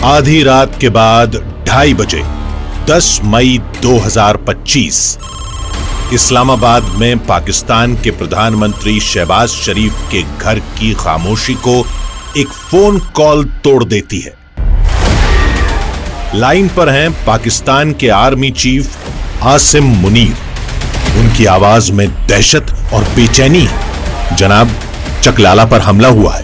आधी रात के बाद 2:30 बजे 10 मई 2025 इस्लामाबाद में पाकिस्तान के प्रधानमंत्री शहबाज शरीफ के घर की खामोशी को एक फोन कॉल तोड़ देती है। लाइन पर हैं पाकिस्तान के आर्मी चीफ आसिम मुनीर। उनकी आवाज में दहशत और बेचैनी है। जनाब, चकलाला पर हमला हुआ है।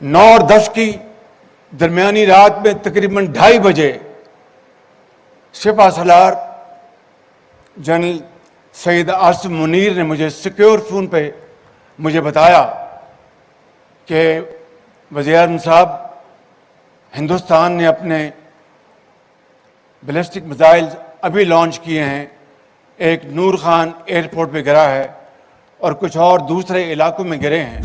नौ और 10 की दरमियानी रात में तकरीबन 2:30 बजे सिपा सलार जनरल सैयद आसिम मुनीर ने मुझे सिक्योर फोन पे मुझे बताया कि वज़ीर-ए-आज़म साहब, हिंदुस्तान ने अपने बैलिस्टिक मिसाइल अभी लॉन्च किए हैं। एक नूर खान एयरपोर्ट पे गिरा है और कुछ और दूसरे इलाकों में गिरे हैं।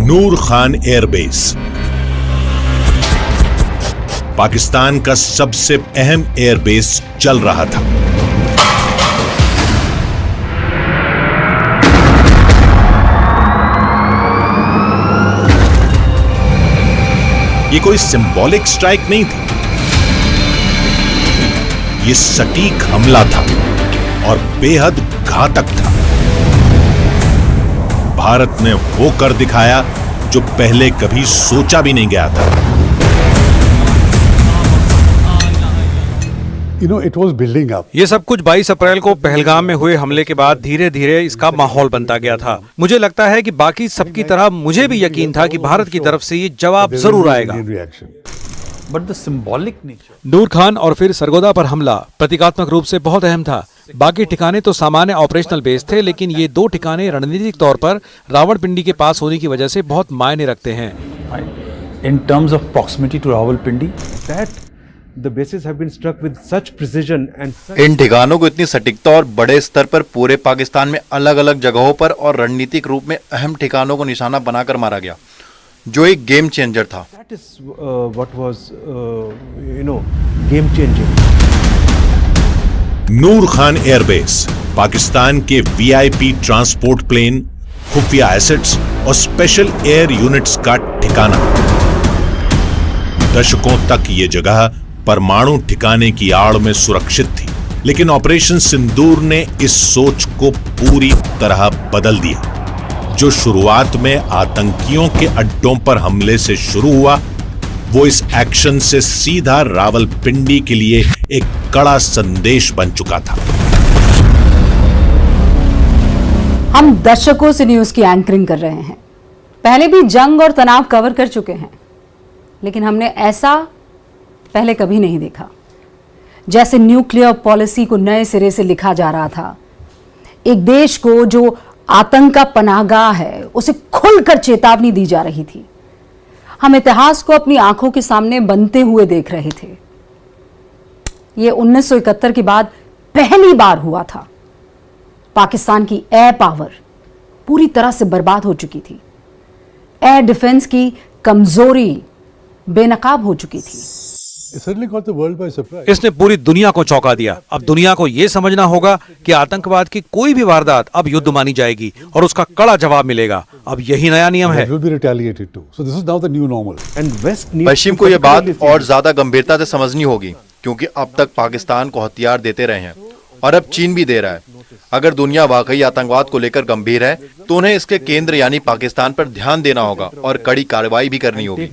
नूर खान एयरबेस पाकिस्तान का सबसे अहम एयरबेस चल रहा था। ये कोई सिंबॉलिक स्ट्राइक नहीं थी, ये सटीक हमला था और बेहद घातक था। भारत ने वो कर दिखाया जो पहले कभी सोचा भी नहीं गया था। It was building up. ये सब कुछ 22 अप्रैल को पहलगाम में हुए हमले के बाद धीरे धीरे इसका माहौल बनता गया था। मुझे लगता है कि बाकी सबकी तरह मुझे भी यकीन था कि भारत की तरफ से ये जवाब जरूर आएगा। But the symbolic nature. नूर खान और फिर सरगोदा पर हमला प्रतीकात्मक रूप से बहुत अहम था। बाकी ठिकाने तो सामान्य ऑपरेशनल बेस थे, लेकिन ये 2 ठिकाने रणनीतिक तौर पर रावलपिंडी के पास होने की वजह से बहुत मायने रखते हैं। In terms of proximity to Rawalpindi, That the bases have been struck with such precision and इन ठिकानों को इतनी सटीकता और बड़े स्तर पर पूरे पाकिस्तान में अलग अलग जगहों पर और रणनीतिक रूप में अहम ठिकानों को निशाना बनाकर मारा गया, जो एक गेम चेंजर था। that is what was game changing. Noor Khan airbase Pakistan के वीआईपी ट्रांसपोर्ट प्लेन, खुफिया एसेट्स और स्पेशल एयर यूनिट्स का ठिकाना। दशकों तक ये जगह परमाणु ठिकाने की आड़ में सुरक्षित थी, लेकिन ऑपरेशन सिंदूर ने इस सोच को पूरी तरह बदल दिया। जो शुरुआत में आतंकियों के अड्डों पर हमले से शुरू हुआ, वो इस एक्शन से सीधा रावलपिंडी के लिए एक कड़ा संदेश बन चुका था। हम दशकों से न्यूज की एंकरिंग कर रहे हैं, पहले भी जंग और तनाव कवर कर चुके हैं, लेकिन हमने ऐसा पहले कभी नहीं देखा। जैसे न्यूक्लियर पॉलिसी को नए सिरे से लिखा जा रहा था। एक देश को जो आतंक का पनाहगाह है, उसे खुलकर चेतावनी दी जा रही थी। हम इतिहास को अपनी आंखों के सामने बनते हुए देख रहे थे। यह 1971 के बाद पहली बार हुआ था। पाकिस्तान की एयर पावर पूरी तरह से बर्बाद हो चुकी थी। एयर डिफेंस की कमजोरी बेनकाब हो चुकी थी। इसने पूरी दुनिया को चौंका दिया। अब दुनिया को यह समझना होगा कि आतंकवाद की कोई भी वारदात अब युद्ध मानी जाएगी और उसका कड़ा जवाब मिलेगा। अब यही नया नियम है। पश्चिम को यह बात और ज्यादा गंभीरता से समझनी होगी, क्योंकि अब तक पाकिस्तान को हथियार देते रहे हैं और अब चीन भी दे रहा है। अगर दुनिया वाकई आतंकवाद को लेकर गंभीर है, तो उन्हें इसके केंद्र यानी पाकिस्तान पर ध्यान देना होगा और कड़ी कार्रवाई भी करनी होगी।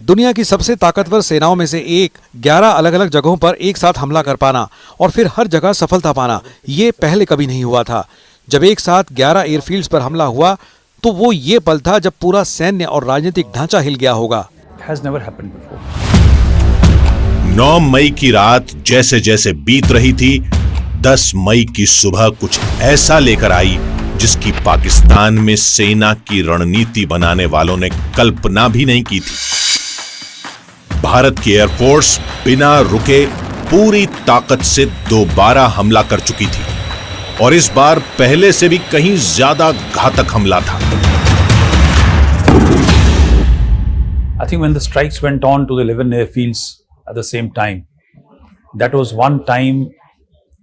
दुनिया की सबसे ताकतवर सेनाओं में से एक 11 अलग अलग जगहों पर एक साथ हमला कर पाना और फिर हर जगह सफलता पाना, ये पहले कभी नहीं हुआ था। जब एक साथ 11 एयरफील्ड्स पर हमला हुआ, तो वो ये पल था जब पूरा सैन्य और राजनीतिक ढांचा हिल गया होगा। 9 मई की रात जैसे जैसे बीत रही थी, 10 मई की सुबह कुछ ऐसा लेकर आई जिसकी पाकिस्तान में सेना की रणनीति बनाने वालों ने कल्पना भी नहीं की थी। भारत की एयरफोर्स बिना रुके पूरी ताकत से दोबारा हमला कर चुकी थी और इस बार पहले से भी कहीं ज्यादा घातक हमला था। I think when the strikes went on to the 11 airfields at the same time, that was one time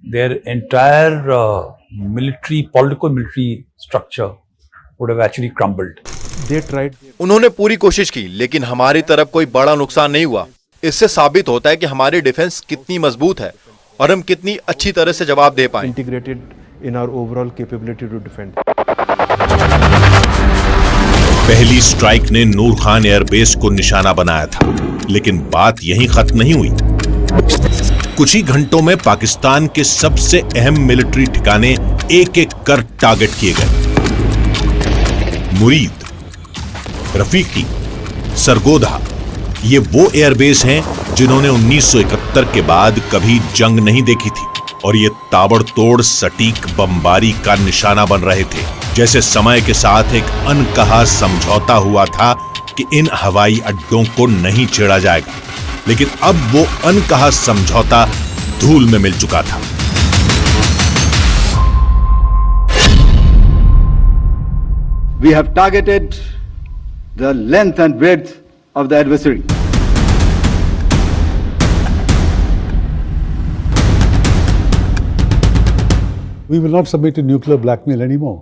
their entire political military structure would have actually crumbled. They tried. उन्होंने पूरी कोशिश की, लेकिन हमारी तरफ कोई बड़ा नुकसान नहीं हुआ। इससे साबित होता है कि हमारी डिफेंस कितनी मजबूत है और हम कितनी अच्छी तरह से जवाब दे पाए। Integrated in our overall capability to defend. पहली स्ट्राइक ने नूर खान एयरबेस को निशाना बनाया था, लेकिन बात यहीं खत्म नहीं हुई। कुछ ही घंटों में पाकिस्तान के सबसे अहम मिलिट्री ठिकाने एक एक कर टारगेट किए गए। मुरीद, रफीकी, सरगोधा, ये वो एयरबेस हैं जिन्होंने 1971 के बाद कभी जंग नहीं देखी थी और ये ताबड़तोड़ सटीक बमबारी का निशाना बन रहे थे। जैसे समय के साथ एक अनकहा समझौता हुआ था कि इन हवाई अड्डों को नहीं छेड़ा जाएगा, लेकिन अब वो अनकहा समझौता धूल में मिल चुका था। We have targeted the length and breadth of the adversary. We will not submit to nuclear blackmail anymore,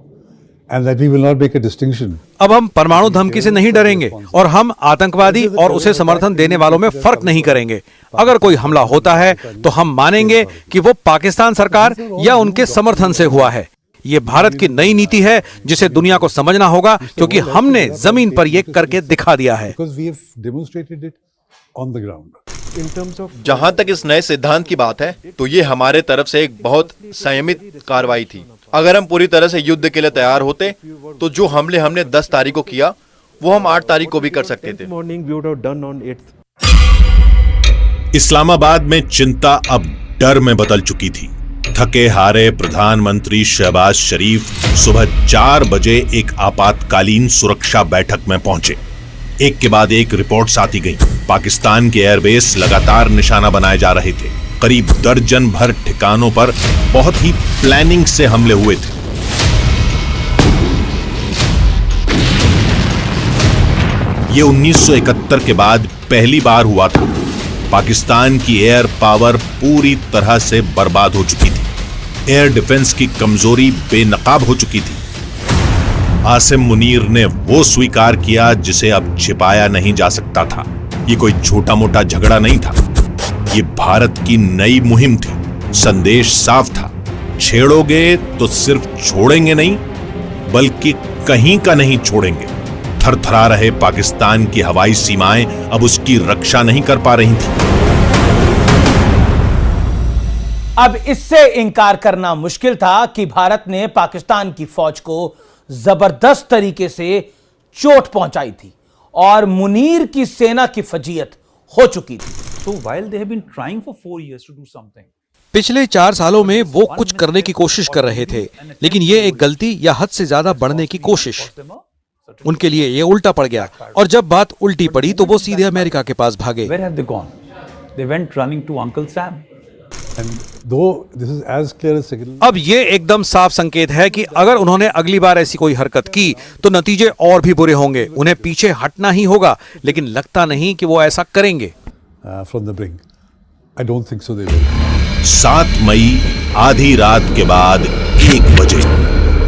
and that we will not make a distinction. अब हम परमाणु धमकी से नहीं डरेंगे और हम आतंकवादी और उसे समर्थन देने वालों में फर्क नहीं करेंगे। अगर कोई हमला होता है तो हम मानेंगे कि वो पाकिस्तान सरकार या उनके समर्थन से हुआ है। ये भारत की नई नीति है जिसे दुनिया को समझना होगा, क्योंकि हमने जमीन पर ये करके दिखा दिया है। Because we have demonstrated it on the ground. In terms of जहां तक इस नए सिद्धांत की बात है, तो ये हमारे तरफ से एक बहुत संयमित कार्रवाई थी। अगर हम पूरी तरह से युद्ध के लिए तैयार होते, तो जो हमले हमने 10 तारीख को किया, वो हम 8 तारीख को भी कर सकते थे। morning we would have done on 8th. Islamabad में चिंता अब डर में बदल चुकी थी। थके हारे प्रधानमंत्री शहबाज शरीफ सुबह 4 बजे एक आपातकालीन सुरक्षा बैठक में पहुंचे। एक के बाद एक रिपोर्ट्स आती गईं। पाकिस्तान के एयरबेस लगातार निशाना बनाए जा रहे थे। करीब दर्जन भर ठिकानों पर बहुत ही प्लानिंग से हमले हुए थे। ये 1971 के बाद पहली बार हुआ था। पाकिस्तान की एयर पावर पूरी तरह से बर्बाद हो चुकी थी। एयर डिफेंस की कमजोरी बेनकाब हो चुकी थी। आसिम मुनीर ने वो स्वीकार किया जिसे अब छिपाया नहीं जा सकता था। ये कोई छोटा मोटा झगड़ा नहीं था, ये भारत की नई मुहिम थी। संदेश साफ था, छेड़ोगे तो सिर्फ छोड़ेंगे नहीं, बल्कि कहीं का नहीं छोड़ेंगे। थरथरा रहे पाकिस्तान की हवाई सीमाएं अब उसकी रक्षा नहीं कर पा रही थी। अब इससे इनकार करना मुश्किल था कि भारत ने पाकिस्तान की फौज को जबरदस्त तरीके से चोट पहुंचाई थी और मुनीर की सेना की फजीयत हो चुकी थी। So while they have been trying for 4 years to do something, पिछले 4 सालों में वो कुछ करने की कोशिश कर रहे थे, लेकिन ये एक गलती या हद से ज्यादा बढ़ने की कोशिश। उनके लिए ये उल्टा पड़ गया और जब बात उल्टी पड़ी तो वो सीधे अमेरिका के पास भागे। where have they gone? They went running to Uncle Sam. And though this is as clear as signal, अब ये एकदम साफ संकेत है कि अगर उन्होंने अगली बार ऐसी कोई हरकत की तो नतीजे और भी बुरे होंगे। उन्हें पीछे हटना ही होगा, लेकिन लगता नहीं कि वो ऐसा करेंगे। from the brink, I don't think so they will. 7 मई आधी रात के बाद 1 बजे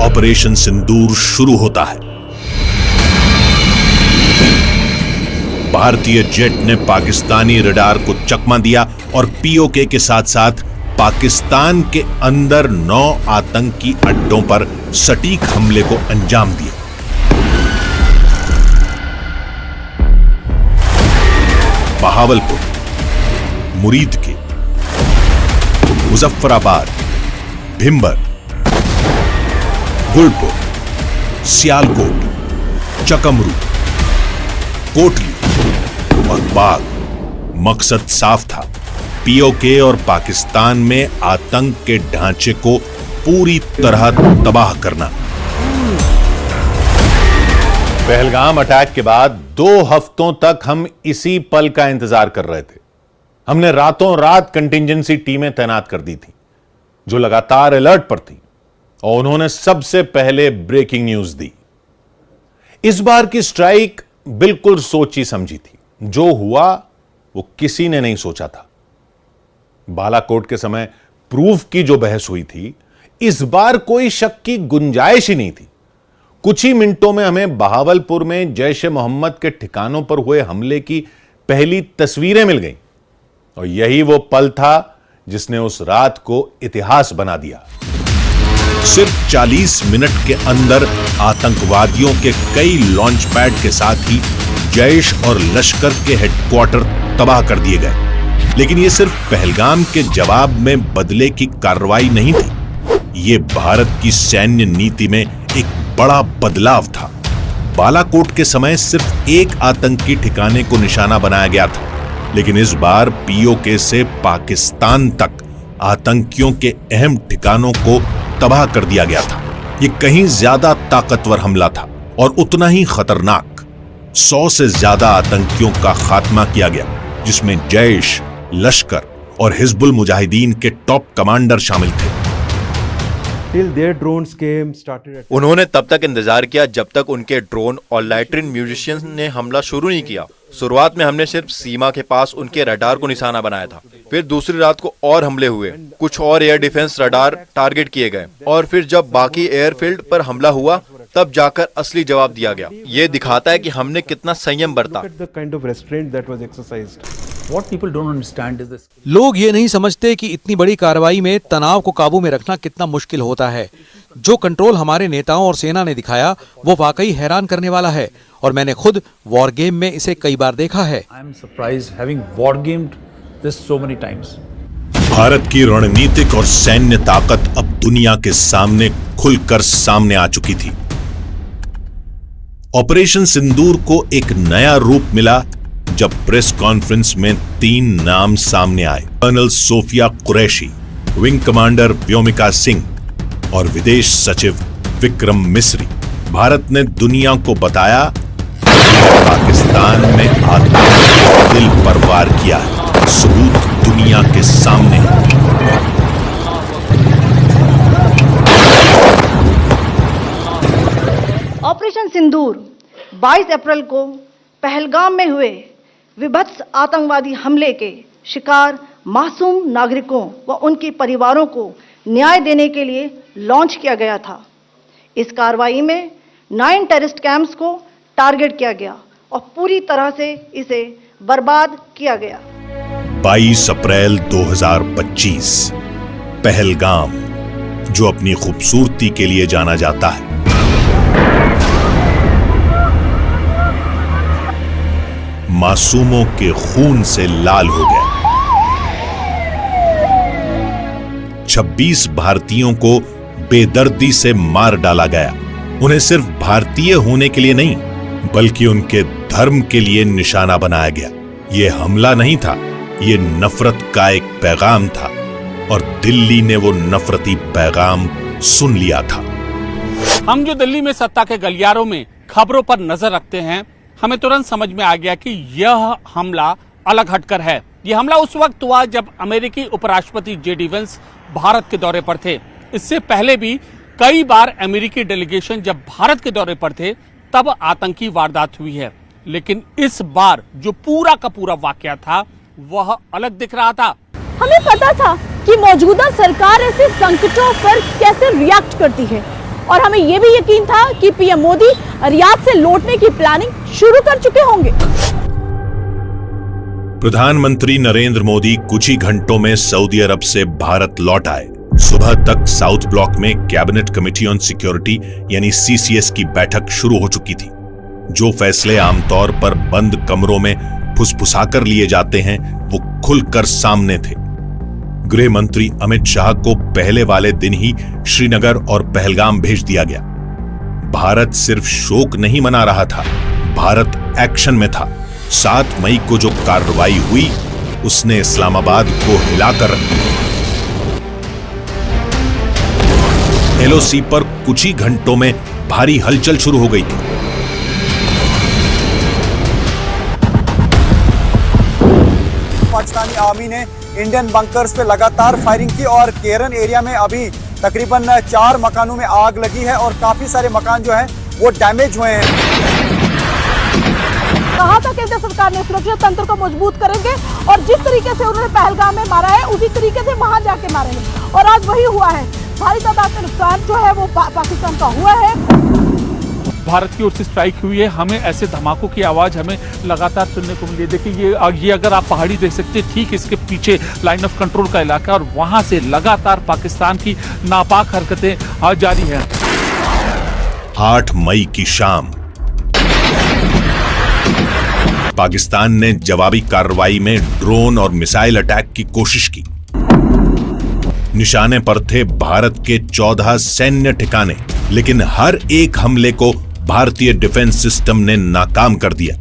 ऑपरेशन सिंदूर शुरू होता है। भारतीय जेट ने पाकिस्तानी रडार को चकमा दिया और पीओके के साथ साथ पाकिस्तान के अंदर 9 आतंकी अड्डों पर सटीक हमले को अंजाम दिया। बहावलपुर, मुरीद के, मुजफ्फराबाद, भिंबर, गुलपुर, सियालकोट, चकमरू, कोटली और बाग। मकसद साफ था, पीओके और पाकिस्तान में आतंक के ढांचे को पूरी तरह तबाह करना। पहलगाम अटैक के बाद 2 हफ्तों तक हम इसी पल का इंतजार कर रहे थे। हमने रातों रात कंटिंजेंसी टीमें तैनात कर दी थी जो लगातार अलर्ट पर थी, और उन्होंने सबसे पहले ब्रेकिंग न्यूज दी। इस बार की स्ट्राइक बिल्कुल सोची समझी थी। जो हुआ वो किसी ने नहीं सोचा था। बालाकोट के समय प्रूफ की जो बहस हुई थी, इस बार कोई शक की गुंजाइश ही नहीं थी। कुछ ही मिनटों में हमें बहावलपुर में जैश ए मोहम्मद के ठिकानों पर हुए हमले की पहली तस्वीरें मिल गईं, और यही वो पल था जिसने उस रात को इतिहास बना दिया। सिर्फ 40 मिनट के अंदर आतंकवादियों के कई लॉन्च पैड के साथ ही जैश और लश्कर के हेडक्वार्टर तबाह कर दिए गए। लेकिन यह सिर्फ पहलगाम के जवाब में बदले की कार्रवाई नहीं थी, यह भारत की सैन्य नीति में एक बड़ा बदलाव था। बालाकोट के समय सिर्फ एक आतंकी ठिकाने को निशाना बनाया गया था, लेकिन इस बार पीओके से पाकिस्तान तक आतंकियों के अहम ठिकानों को तबाह कर दिया गया था। यह कहीं ज्यादा ताकतवर हमला था और उतना ही खतरनाक। 100 से ज्यादा आतंकियों का खात्मा किया गया, जिसमें जैश, लश्कर और हिजबुल मुजाहिदीन के टॉप कमांडर शामिल थे। Till their drones came, started उन्होंने तब तक इंतजार किया जब तक उनके ड्रोन और लैट्रिन म्यूजिशियंस ने हमला शुरू नहीं किया। शुरुआत में हमने सिर्फ सीमा के पास उनके रडार को निशाना बनाया था। फिर दूसरी रात को और हमले हुए, कुछ और एयर डिफेंस रडार टारगेट किए गए, और फिर जब बाकी एयरफील्ड पर हमला हुआ तब जाकर असली जवाब दिया गया। ये दिखाता है कि हमने कितना संयम बरता। the kind of restraint that was exercised. What people don't understand is this. लोग ये नहीं समझते कि इतनी बड़ी कार्रवाई में तनाव को काबू में रखना कितना मुश्किल होता है। जो कंट्रोल हमारे नेताओं और सेना ने दिखाया वो वाकई हैरान करने वाला है, और मैंने खुद वॉर गेम में इसे कई बार देखा है। I am surprised having war gamed this so many times. Bharat की रणनीतिक और सैन्य ताकत अब दुनिया के सामने खुलकर सामने आ चुकी थी। ऑपरेशन सिंदूर को एक नया रूप मिला जब प्रेस कॉन्फ्रेंस में 3 नाम सामने आए। Colonel Sophia Qureshi, wing commander Vyomika Singh और विदेश सचिव विक्रम मिस्री। भारत ने दुनिया को बताया कि पाकिस्तान में आतंक दिल पर वार किया है। सबूत दुनिया के सामने है। ऑपरेशन सिंदूर 22 अप्रैल को पहलगाम में हुए विभत्स आतंकवादी हमले के शिकार मासूम नागरिकों व उनके परिवारों को न्याय देने के लिए लॉन्च किया गया था। इस कार्रवाई में 9 टेररिस्ट कैंप्स को टारगेट किया गया और पूरी तरह से इसे बर्बाद किया गया। 22 अप्रैल 2025, पहलगाम, जो अपनी खूबसूरती के लिए जाना जाता है, मासूमों के खून से लाल हो गया। 26 भारतीयों को बेदर्दी से मार डाला गया। उन्हें सिर्फ भारतीय होने के लिए नहीं, बल्कि उनके धर्म के लिए निशाना बनाया गया। यह हमला नहीं था, यह नफरत का एक पैगाम था, और दिल्ली ने वो नफरती पैगाम सुन लिया था। हम जो दिल्ली में सत्ता के गलियारों में खबरों पर नजर रखते हैं, हमें तुरंत समझ में आ गया कि यह हमला अलग हटकर है। यह हमला उस वक्त हुआ जब अमेरिकी उपराष्ट्रपति जेडी वेंस भारत के दौरे पर थे। इससे पहले भी कई बार अमेरिकी डेलीगेशन जब भारत के दौरे पर थे तब आतंकी वारदात हुई है, लेकिन इस बार जो पूरा का पूरा वाकया था वह अलग दिख रहा था। हमें पता था कि मौजूदा सरकार ऐसे संकटों पर कैसे रिएक्ट करती है, और हमें यह भी यकीन था कि पीएम मोदी रियाद से लौटने की प्लानिंग शुरू कर चुके होंगे। प्रधानमंत्री नरेंद्र मोदी कुछ ही घंटों में सऊदी अरब से भारत लौट आए। सुबह तक साउथ ब्लॉक में कैबिनेट कमेटी ऑन सिक्योरिटी यानी सीसीएस की बैठक शुरू हो चुकी थी। जो फैसले आमतौर पर बंद कमरों में फुसफुसाकर लिए जाते हैं वो खुलकर सामने थे। गृह मंत्री अमित शाह को पहले वाले दिन ही श्रीनगर और पहलगाम भेज दिया गया। भारत सिर्फ शोक नहीं मना रहा था, भारत एक्शन में था। 7 मई को जो कार्रवाई हुई उसने इस्लामाबाद को हिलाकर रख दिया। एलओसी पर कुछ ही घंटों में भारी हलचल शुरू हो गई थी। पाकिस्तानी आर्मी ने इंडियन बंकर्स पे लगातार फायरिंग की और केरन एरिया में अभी तकरीबन 4 मकानों में आग लगी है और काफी सारे मकान जो हैं वो डैमेज हुए हैं। कहा था केंद्र सरकार ने सुरक्षा तंत्र को मजबूत करेंगे और जिस तरीके से उन्होंने पहलगाम में मारा है उसी तरीके से वहां जाके मारेंगे और आज वही हुआ है। भारी तादाद में नुकसान जो है वो पाकिस्तान का हुआ है। भारत की ओर से स्ट्राइक हुई है, हमें ऐसे धमाकों की आवाज हमें लगातार सुनने को मिली है। देखिए ये अगर आप पहाड़ी देख सकते हैं, ठीक इसके पीछे लाइन ऑफ कंट्रोल का इलाका और वहां से लगातार पाकिस्तान की नापाक हरकतें जारी हैं। 8 मई की शाम पाकिस्तान ने जवाबी कार्रवाई में ड्रोन और मिसाइल अटैक की कोशिश की। निशाने पर थे भारत के 14 सैन्य ठिकाने, लेकिन हर एक हमले को भारतीय डिफेंस सिस्टम ने नाकाम कर दिया।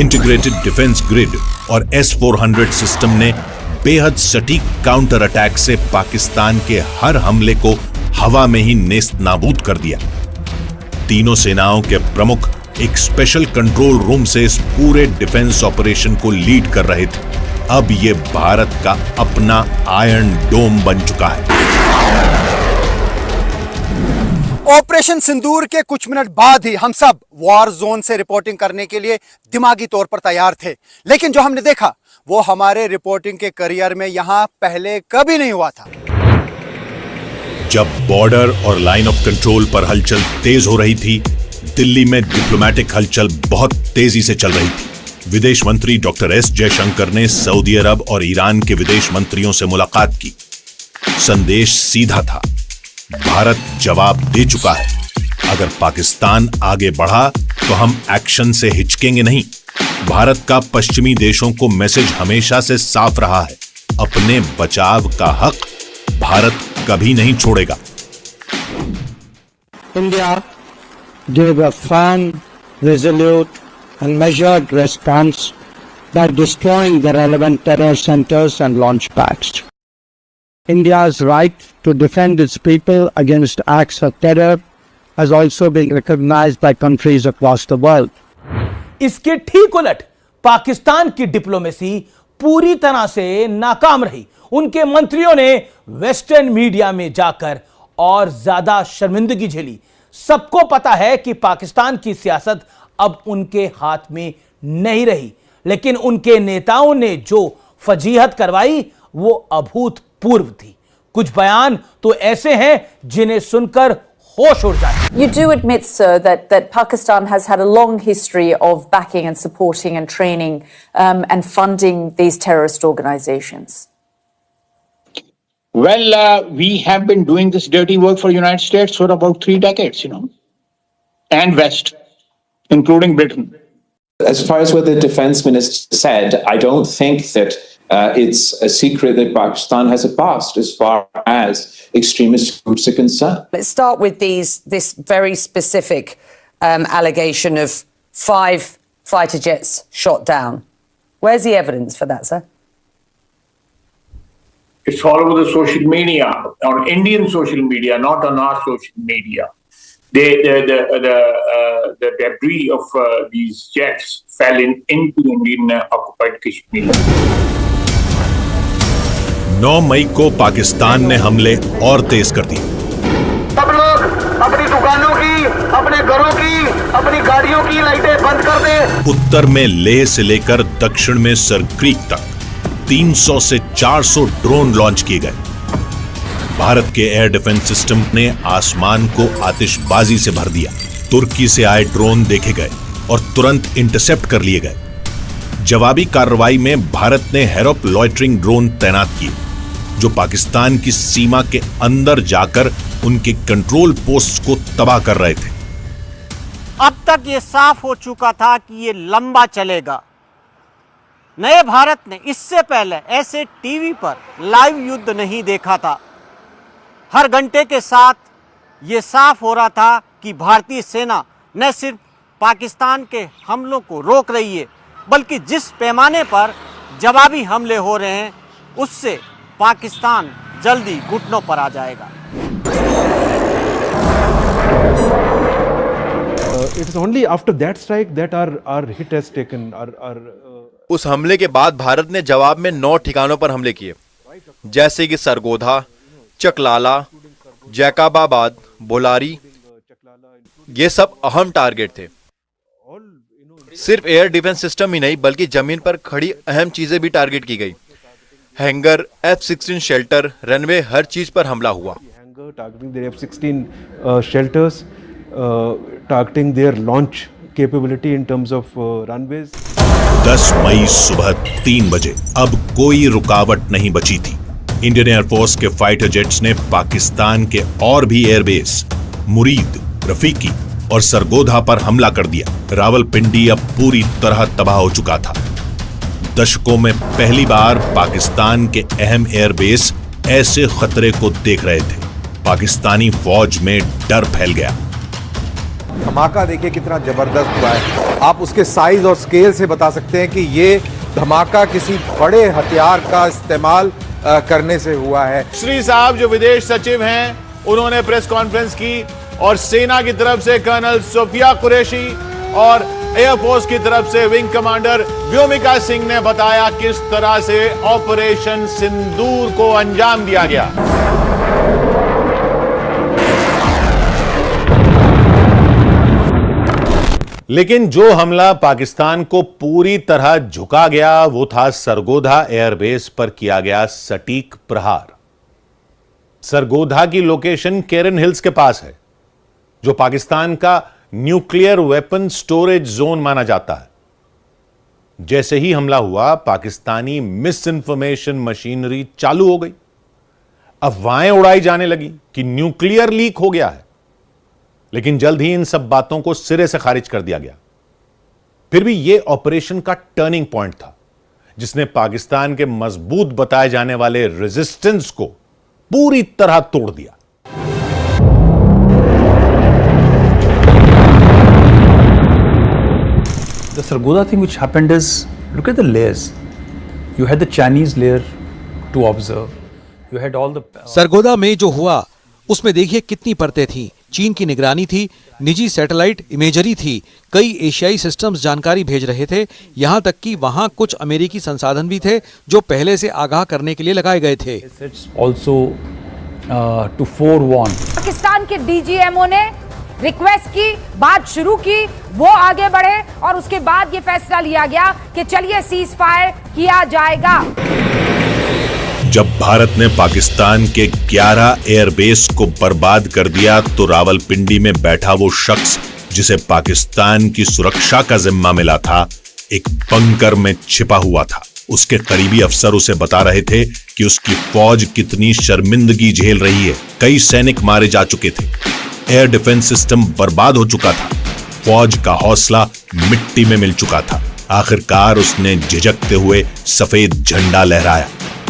इंटीग्रेटेड डिफेंस ग्रिड और S-400 सिस्टम ने बेहद सटीक काउंटर अटैक से पाकिस्तान के हर हमले को हवा में ही नेस्त नाबूद कर दिया। तीनों सेनाओं के प्रमुख एक स्पेशल कंट्रोल रूम से इस पूरे डिफेंस ऑपरेशन को लीड कर रहे थे। अब ये भारत का अपना आयरन डोम बन चुका है। ऑपरेशन सिंदूर के कुछ मिनट बाद ही हम सब वॉर जोन से रिपोर्टिंग करने के लिए दिमागी तौर पर तैयार थे, लेकिन जो हमने देखा वो हमारे रिपोर्टिंग के करियर में यहां पहले कभी नहीं हुआ था। जब बॉर्डर और लाइन ऑफ कंट्रोल पर हलचल तेज हो रही थी, दिल्ली में डिप्लोमैटिक हलचल बहुत तेजी से चल रही थी। विदेश मंत्री डॉक्टर एस जयशंकर ने सऊदी अरब और ईरान के विदेश मंत्रियों से मुलाकात की। संदेश सीधा था, भारत जवाब दे चुका है। अगर पाकिस्तान आगे बढ़ा तो हम एक्शन से हिचकेंगे नहीं। भारत का पश्चिमी देशों को मैसेज हमेशा से साफ रहा है, अपने बचाव का हक भारत कभी नहीं छोड़ेगा। India gave a firm, resolute and measured response by destroying the relevant terror centers and launch pads. India's right to defend its people against acts of terror has also been recognized by countries across the world. इसके ठीक उलट पाकिस्तान की diplomacy पूरी तरह से नाकाम रही। उनके मंत्रियों ने वेस्टर्न मीडिया में जाकर और ज्यादा शर्मिंदगी झेली। सबको पता है कि पाकिस्तान की सियासत अब उनके हाथ में नहीं रही, लेकिन उनके नेताओं ने जो फजीहत करवाई वो अभूतपूर्व थी। कुछ बयान तो ऐसे हैं जिन्हें सुनकर होश उड़ जाए। You do admit, sir, that Pakistan has had a long history of backing and supporting and training and funding these terrorist organizations. Well, we have been doing this dirty work for the United States for about 3 decades, and West, including Britain. As far as what the defense minister said, I don't think that it's a secret that Pakistan has a past as far as extremist groups are concerned. Let's start with this very specific allegation of 5 fighter jets shot down. Where's the evidence for that, sir? It's all over the social media, on Indian social media, not on our social media. The debris of these jets fell into Indian occupied Kashmir. 9 मई को पाकिस्तान ने हमले और तेज कर दिए। सब लोग अपनी दुकानों की, अपने घरों की, अपनी गाड़ियों की लाइटें बंद कर दें। उत्तर में लेह से लेकर दक्षिण में सरक्रीक तक 300 से 400 ड्रोन लॉन्च किए गए। भारत के एयर डिफेंस सिस्टम ने आसमान को आतिशबाजी से भर दिया। तुर्की से आए ड्रोन देखे गए और तुरंत इंटरसेप्ट कर लिए गए। जवाबी कार्रवाई में भारत ने हेरोप लॉइटरिंग ड्रोन तैनात किए, जो पाकिस्तान की सीमा के अंदर जाकर उनके कंट्रोल पोस्ट को तबाह कर रहे थे। अब तक ये साफ हो चुका था कि ये लंबा चलेगा। नए भारत ने इससे पहले ऐसे टीवी पर लाइव युद्ध नहीं देखा था। हर घंटे के साथ ये साफ हो रहा था कि भारतीय सेना न सिर्फ पाकिस्तान के हमलों को रोक रही है, बल्कि जिस पैमाने पर जवाबी हमले हो रहे हैं उससे पाकिस्तान जल्दी घुटनों पर आ जाएगा। It is only after that strike that our hit has taken, our उस हमले के बाद भारत ने जवाब में 9 ठिकानों पर हमले किए, जैसे कि सरगोधा, चकलाला, जैकबाबाद, बोलारी। ये सब अहम टारगेट थे। सिर्फ एयर डिफेंस सिस्टम ही नहीं बल्कि जमीन पर खड़ी अहम चीजें भी टारगेट की गई। हैंगर, F-16 शेल्टर, रनवे, हर चीज पर हमला हुआ। Targeting their F-16 shelters, targeting their launch capability in terms of runways. 10 मई सुबह 3 बजे अब कोई रुकावट नहीं बची थी। इंडियन एयरफोर्स के फाइटर जेट्स ने पाकिस्तान के और भी एयरबेस मुरीद, रफीकी और सरगोधा पर हमला कर दिया। रावलपिंडी अब पूरी तरह तबाह हो चुका था। दशकों में पहली बार पाकिस्तान के अहम एयरबेस ऐसे खतरे को देख रहे थे। पाकिस्तानी फौज में डर फैल गया। धमाका देखिए कितना जबरदस्त हुआ है। आप उसके साइज और स्केल से बता सकते हैं कि ये धमाका किसी बड़े हथियार का इस्तेमाल करने से हुआ है। श्री साहब जो विदेश सचिव हैं, उन्होंने प्रेस कॉन्फ्रेंस की और सेना की तरफ से कर्नल सोफिया कुरैशी और एयरफोर्स की तरफ से विंग कमांडर व्योमिका सिंह ने बताया किस तरह से ऑपरेशन सिंदूर को अंजाम दिया गया। लेकिन जो हमला पाकिस्तान को पूरी तरह झुका गया वो था सरगोधा एयरबेस पर किया गया सटीक प्रहार। सरगोधा की लोकेशन केरन हिल्स के पास है, जो पाकिस्तान का न्यूक्लियर वेपन स्टोरेज जोन माना जाता है। जैसे ही हमला हुआ, पाकिस्तानी मिस इंफॉर्मेशन मशीनरी चालू हो गई। अफवाहें उड़ाई जाने लगी कि न्यूक्लियर लीक हो गया है, लेकिन जल्द ही इन सब बातों को सिरे से खारिज कर दिया गया। फिर भी यह ऑपरेशन का टर्निंग पॉइंट था, जिसने पाकिस्तान के मजबूत बताए जाने वाले रेजिस्टेंस को पूरी तरह तोड़ दिया। The Sargodha thing which happened is, look at the layers. You had the Chinese layer to observe. You had all the Sargodha में जो हुआ उसमें देखिए कितनी परतें थीं। चीन की निगरानी थी, निजी सैटेलाइट इमेजरी थी, कई एशियाई सिस्टम्स जानकारी भेज रहे थे, यहां तक कि वहां कुछ अमेरिकी संसाधन भी थे जो पहले से आगाह करने के लिए लगाए गए थे। also to forewarn. पाकिस्तान के डीजीएमओ ने रिक्वेस्ट की, बात शुरू की, वो आगे बढ़े और उसके बाद ये फैसला लिया गया कि चलिए सीज फायर किया जाएगा। जब भारत ने पाकिस्तान के 11 एयरबेस को बर्बाद कर दिया तो रावलपिंडी में बैठा वो शख्स जिसे पाकिस्तान की सुरक्षा का जिम्मा मिला था, एक बंकर में छिपा हुआ था। उसके करीबी अफसर उसे बता रहे थे कि उसकी फौज कितनी शर्मिंदगी झेल रही है। कई सैनिक मारे जा चुके थे, एयर डिफेंस सिस्टम बर्बाद हो चुका था, फौज का हौसला मिट्टी में मिल चुका था। आखिरकार उसने झिझकते हुए सफेद झंडा लहराया।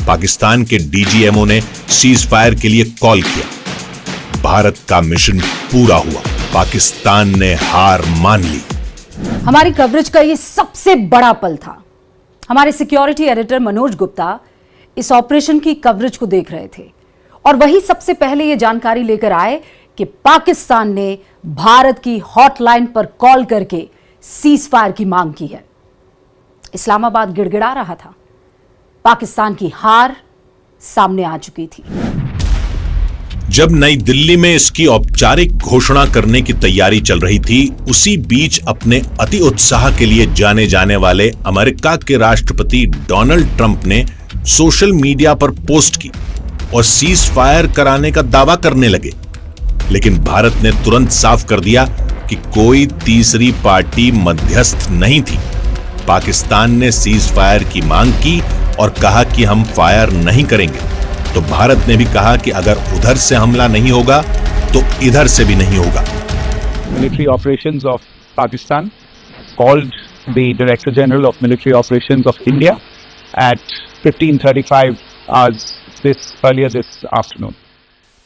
पाकिस्तान के डीजीएमओ ने सीज फायर के लिए कॉल किया। भारत का मिशन पूरा हुआ, पाकिस्तान ने हार मान ली। हमारी कवरेज का ये सबसे बड़ा पल था। हमारे सिक्योरिटी एडिटर मनोज गुप्ता इस ऑपरेशन की कवरेज को देख रहे थे और वही सबसे पहले ये जानकारी लेकर आए कि पाकिस्तान ने भारत की हॉटलाइन पर कॉल करके सीज फायर की मांग की है। इस्लामाबाद गिड़गिड़ा रहा था, पाकिस्तान की हार सामने आ चुकी थी। जब नई दिल्ली में इसकी औपचारिक घोषणा करने की तैयारी चल रही थी, उसी बीच अपने अति उत्साह के लिए जाने जाने वाले अमेरिका के राष्ट्रपति डोनाल्ड ट्रंप ने सोशल मीडिया पर पोस्ट की और सीज फायर कराने का दावा करने लगे। लेकिन भारत ने तुरंत साफ कर दिया कि कोई तीसरी पार्टी मध्यस्थ नहीं थी। पाकिस्तान ने सीज फायर की मांग की और कहा कि हम फायर नहीं करेंगे, तो भारत ने भी कहा कि अगर उधर से हमला नहीं होगा तो इधर से भी नहीं होगा। Military operations of Pakistan called the Director General of Military Operations of India at 15:35 hours earlier this afternoon.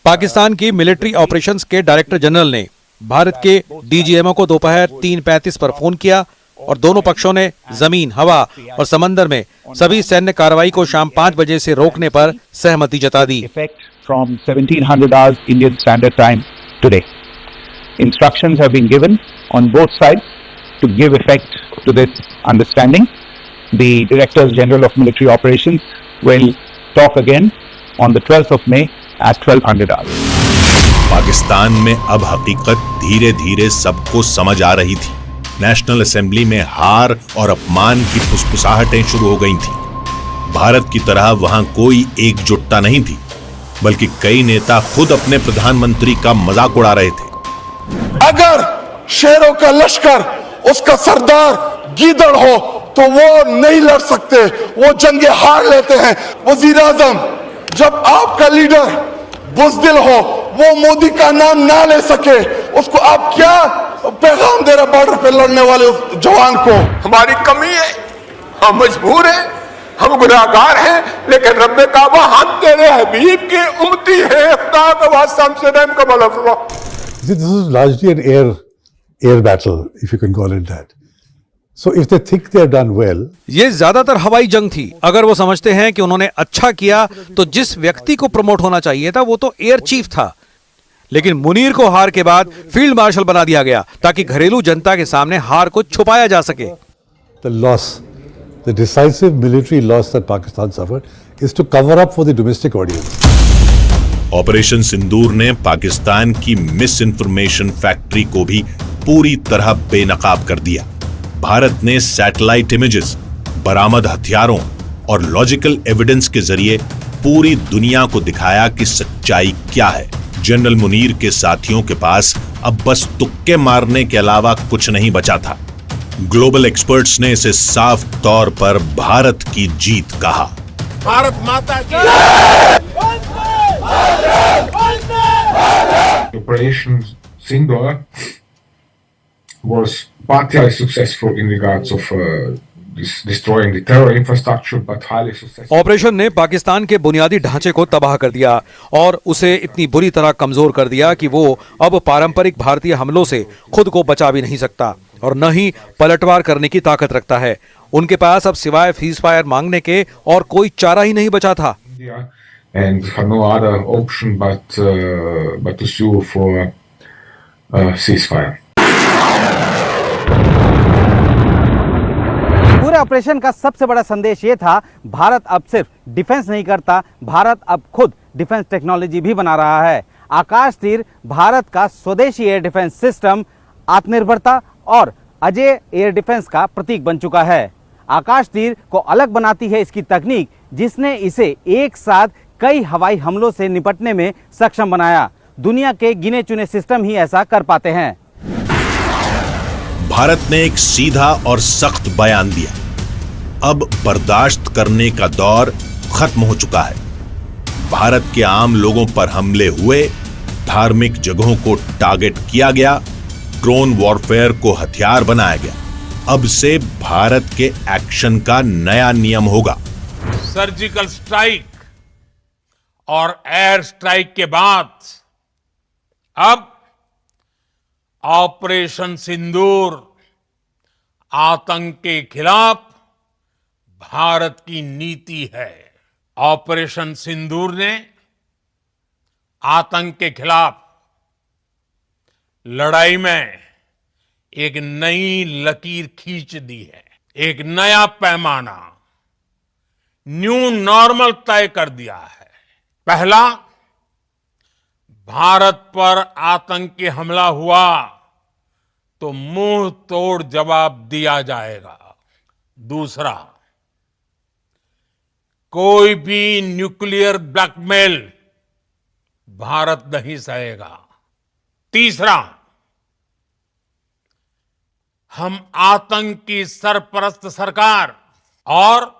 Pakistan की मिलिट्री ऑपरेशंस के डायरेक्टर जनरल ने भारत के डीजीएमओ को दोपहर 3:35 पर फोन किया और दोनों पक्षों ने जमीन, हवा और समंदर में सभी सैन्य कार्रवाई को शाम 5 बजे से रोकने पर सहमति जता दी। From 1700 hours Indian Standard Time today, instructions have been given on both sides to give effect to this understanding the Directors General of Military Operations, will talk again on the 12th of May at 1200 hours. Pakistan में अब हकीकत धीरे धीरे सबको समझ आ रही थी। National assembly में हार और अपमान की फुसफुसाहटें शुरू हो गई थी। भारत की तरह वहां कोई एकजुटता नहीं थी, बल्कि कई नेता खुद अपने प्रधानमंत्री का मजाक उड़ा रहे थे। अगर शेरों का लश्कर उसका सरदार गीदड़ हो तो वो नहीं लड़ सकते, वो जंगे हार लेते हैं। वजीर आजम, जब आपका लीडर बुज़दिल हो, वो मोदी का नाम ना ले सके, उसको आप क्या पैगाम दे रहे बॉर्डर पे लड़ने वाले उस जवान को? हमारी कमी है, हम मजबूर हैं, हम गुनाहगार हैं, लेकिन रब्बे काबा हम तेरे हबीब की उम्मती है। खुदा का वास्ता हमसे रहम का भला फरमा। This is largely an air battle, if you can call it that. So if they think they have done well, ये ज्यादातर हवाई जंग थी। अगर वो समझते हैं कि उन्होंने अच्छा किया तो जिस व्यक्ति को प्रमोट होना चाहिए था वो तो एयर चीफ था, लेकिन मुनीर को हार के बाद फील्ड मार्शल बना दिया गया ताकि घरेलू जनता के सामने हार को छुपाया जा सके। the loss, the decisive military loss that Pakistan suffered is to cover up for the domestic audience. Operation Sindoor ने पाकिस्तान की मिस इन्फॉर्मेशन फैक्ट्री को भी पूरी तरह बेनकाब कर दिया। भारत ने सैटेलाइट इमेजेस, बरामद हथियारों और लॉजिकल एविडेंस के जरिए पूरी दुनिया को दिखाया कि सच्चाई क्या है। जनरल मुनीर के साथियों के पास अब बस तुक्के मारने के अलावा कुछ नहीं बचा था। ग्लोबल एक्सपर्ट्स ने इसे साफ तौर पर भारत की जीत कहा। भारत माता की। Operation Sindoor was partly successful in regards of destroying the terror infrastructure, but highly successful. Operation ने पाकिस्तान के बुनियादी ढांचे को तबाह कर दिया और उसे इतनी बुरी तरह कमजोर कर दिया कि वो अब पारंपरिक भारतीय हमलों से खुद को बचा भी नहीं सकता और न ही पलटवार करने की ताकत रखता है। उनके पास अब सिवाय सीज़फायर मांगने के और कोई चारा ही नहीं बचा था। And had no other option but to sue for ceasefire. पूरे ऑपरेशन का सबसे बड़ा संदेश ये था, भारत अब सिर्फ डिफेंस नहीं करता, भारत अब खुद डिफेंस टेक्नोलॉजी भी बना रहा है। आकाश तीर भारत का स्वदेशी एयर डिफेंस सिस्टम आत्मनिर्भरता और अजय एयर डिफेंस का प्रतीक बन चुका है। आकाश तीर को अलग बनाती है इसकी तकनीक, जिसने इसे एक साथ कई हवाई हमलों से निपटने में सक्षम बनाया। दुनिया के गिने चुने सिस्टम ही ऐसा कर पाते हैं। भारत ने एक सीधा और सख्त बयान दिया, अब बर्दाश्त करने का दौर खत्म हो चुका है। भारत के आम लोगों पर हमले हुए, धार्मिक जगहों को टारगेट किया गया, ड्रोन वॉरफेयर को हथियार बनाया गया। अब से भारत के एक्शन का नया नियम होगा। सर्जिकल स्ट्राइक और एयर स्ट्राइक के बाद अब ऑपरेशन सिंदूर आतंक के खिलाफ भारत की नीति है। ऑपरेशन सिंदूर ने आतंक के खिलाफ लड़ाई में एक नई लकीर खींच दी है, एक नया पैमाना, न्यू नॉर्मल तय कर दिया है। पहला, भारत पर आतंकी हमला हुआ तो मुंह तोड़ जवाब दिया जाएगा। दूसरा, कोई भी न्यूक्लियर ब्लैकमेल भारत नहीं सहेगा। तीसरा, हम आतंक की सरपरस्त सरकार और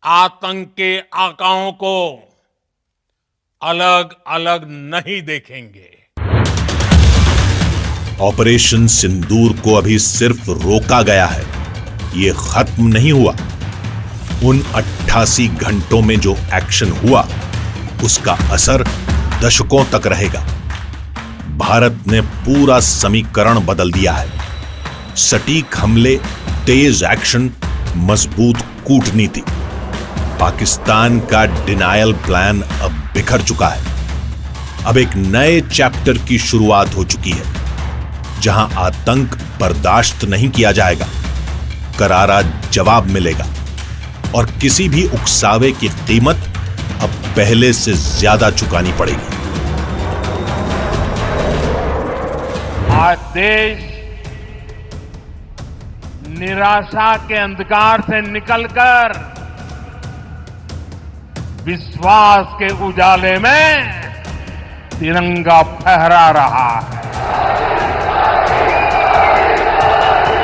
आतंक के आकाओं को अलग अलग नहीं देखेंगे। ऑपरेशन सिंदूर को अभी सिर्फ रोका गया है, ये खत्म नहीं हुआ। उन 88 घंटों में जो एक्शन हुआ उसका असर दशकों तक रहेगा। भारत ने पूरा समीकरण बदल दिया है। सटीक हमले, तेज एक्शन, मजबूत कूटनीति। पाकिस्तान का डिनायल प्लान अब बिखर चुका है। अब एक नए चैप्टर की शुरुआत हो चुकी है, जहां आतंक बर्दाश्त नहीं किया जाएगा। करारा जवाब मिलेगा और किसी भी उकसावे की कीमत अब पहले से ज्यादा चुकानी पड़ेगी। आज देश निराशा के अंधकार से निकलकर विश्वास के उजाले में तिरंगा फहरा रहा है।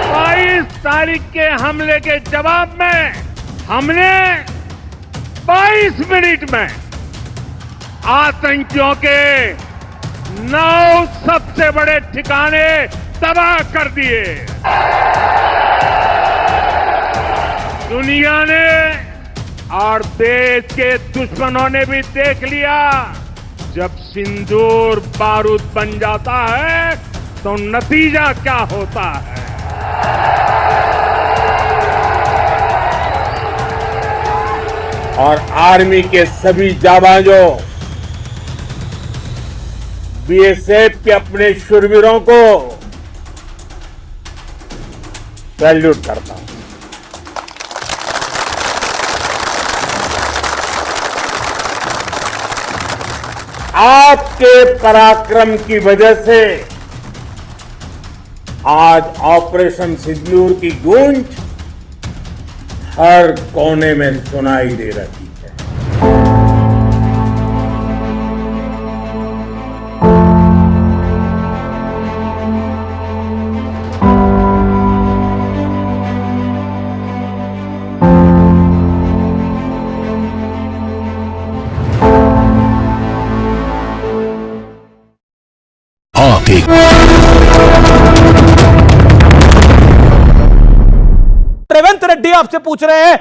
22 तारीख के हमले के जवाब में हमने 22 मिनट में आतंकियों के 9 सबसे बड़े ठिकाने तबाह कर दिए। दुनिया ने और देश के दुश्मनों ने भी देख लिया, जब सिंदूर बारूद बन जाता है तो नतीजा क्या होता है। और आर्मी के सभी जाबाजों, बीएसएफ के अपने शूरवीरों को सैल्यूट करता हूं। आपके पराक्रम की वजह से आज ऑपरेशन सिंदूर की गूंज हर कोने में सुनाई दे रही है। रेवंत रेड्डी आपसे पूछ रहे हैं